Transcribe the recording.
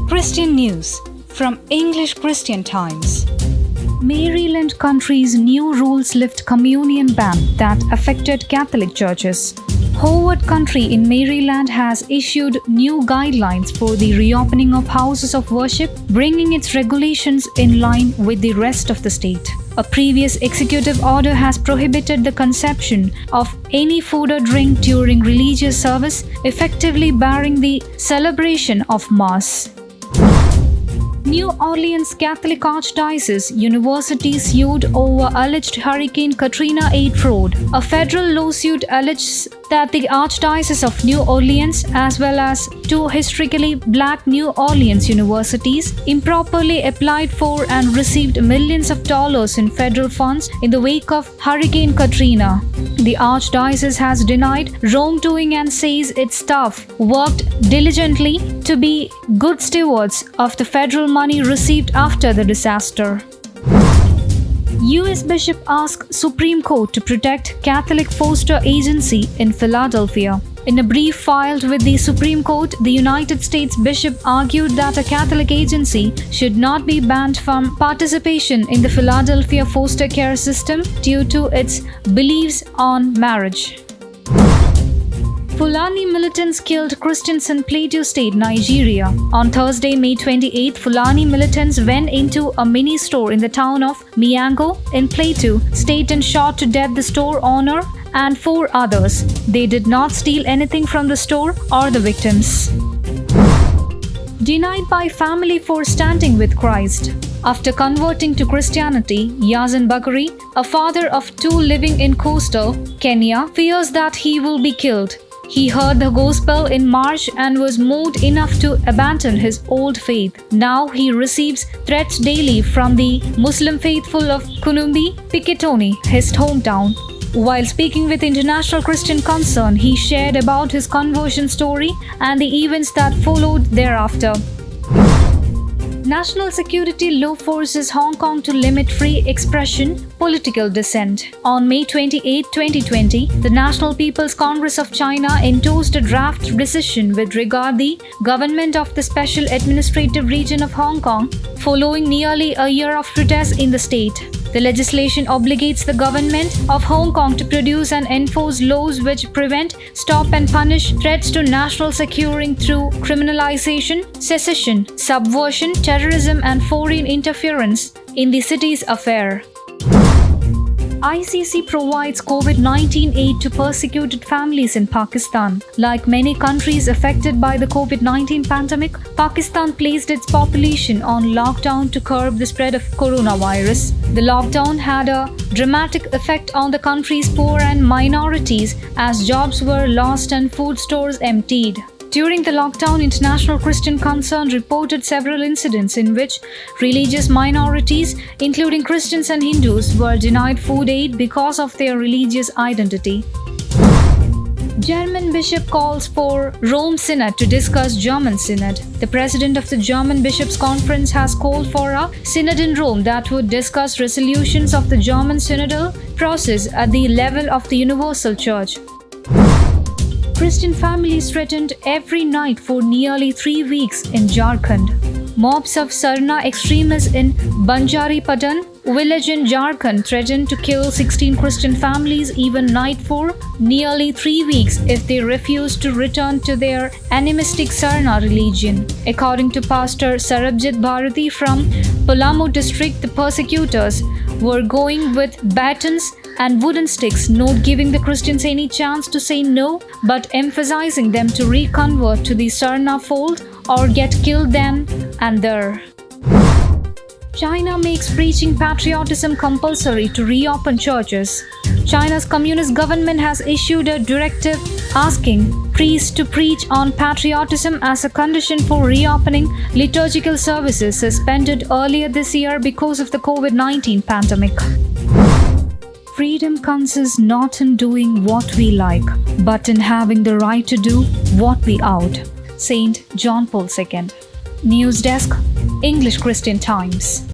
Christian News from English Christian Times. Maryland country's new rules lift communion ban that affected Catholic churches. Howard County in Maryland has issued new guidelines for the reopening of houses of worship, bringing its regulations in line with the rest of the state. A previous executive order has prohibited the consumption of any food or drink during religious service, effectively barring the celebration of Mass. New Orleans Catholic Archdiocese University sued over alleged Hurricane Katrina aid fraud. A federal lawsuit alleges that the Archdiocese of New Orleans, as well as two historically black New Orleans universities, improperly applied for and received millions of dollars in federal funds in the wake of Hurricane Katrina. The Archdiocese has denied wrongdoing and says its staff worked diligently to be good stewards of the federal money received after the disaster. U.S. Bishop asks Supreme Court to protect Catholic foster agency in Philadelphia. In a brief filed with the Supreme Court, the United States Bishop argued that a Catholic agency should not be banned from participation in the Philadelphia foster care system due to its beliefs on marriage. Fulani militants killed Christians in Plateau State, Nigeria. On Thursday, May 28, Fulani militants went into a mini store in the town of Miango in Plateau State and shot to death the store owner and 4 others. They did not steal anything from the store or the victims. Denied by family for standing with Christ. After converting to Christianity, Yazan Bakari, a father of 2 living in coastal Kenya, fears that he will be killed. He heard the gospel in March and was moved enough to abandon his old faith. Now he receives threats daily from the Muslim faithful of Kunumbi, Piketoni, his hometown. While speaking with International Christian Concern, he shared about his conversion story and the events that followed thereafter. National security law forces Hong Kong to limit free expression, political dissent. On May 28, 2020, the National People's Congress of China endorsed a draft decision with regard the government of the Special Administrative Region of Hong Kong, following nearly a year of protests in the state. The legislation obligates the government of Hong Kong to produce and enforce laws which prevent, stop and punish threats to national security through criminalization, secession, subversion, terrorism and foreign interference in the city's affair. ICC provides COVID-19 aid to persecuted families in Pakistan. Like many countries affected by the COVID-19 pandemic, Pakistan placed its population on lockdown to curb the spread of coronavirus. The lockdown had a dramatic effect on the country's poor and minorities as jobs were lost and food stores emptied. During the lockdown, International Christian Concern reported several incidents in which religious minorities, including Christians and Hindus, were denied food aid because of their religious identity. German bishop calls for Rome Synod to discuss German Synod. The president of the German Bishops' Conference has called for a synod in Rome that would discuss resolutions of the German synodal process at the level of the Universal Church. Christian families threatened every night for nearly 3 weeks in Jharkhand. Mobs of Sarna extremists in Banjari Padan village in Jharkhand threatened to kill 16 Christian families even night for nearly 3 weeks if they refused to return to their animistic Sarna religion. According to Pastor Sarabjit Bharati from Palamu district, the persecutors were going with batons and wooden sticks, not giving the Christians any chance to say no, but emphasizing them to reconvert to the Sarna fold or get killed then and there. China makes preaching patriotism compulsory to reopen churches. China's communist government has issued a directive asking priests to preach on patriotism as a condition for reopening liturgical services suspended earlier this year because of the COVID-19 pandemic. Freedom consists not in doing what we like, but in having the right to do what we ought. Saint John Paul II. News Desk, English Christian Times.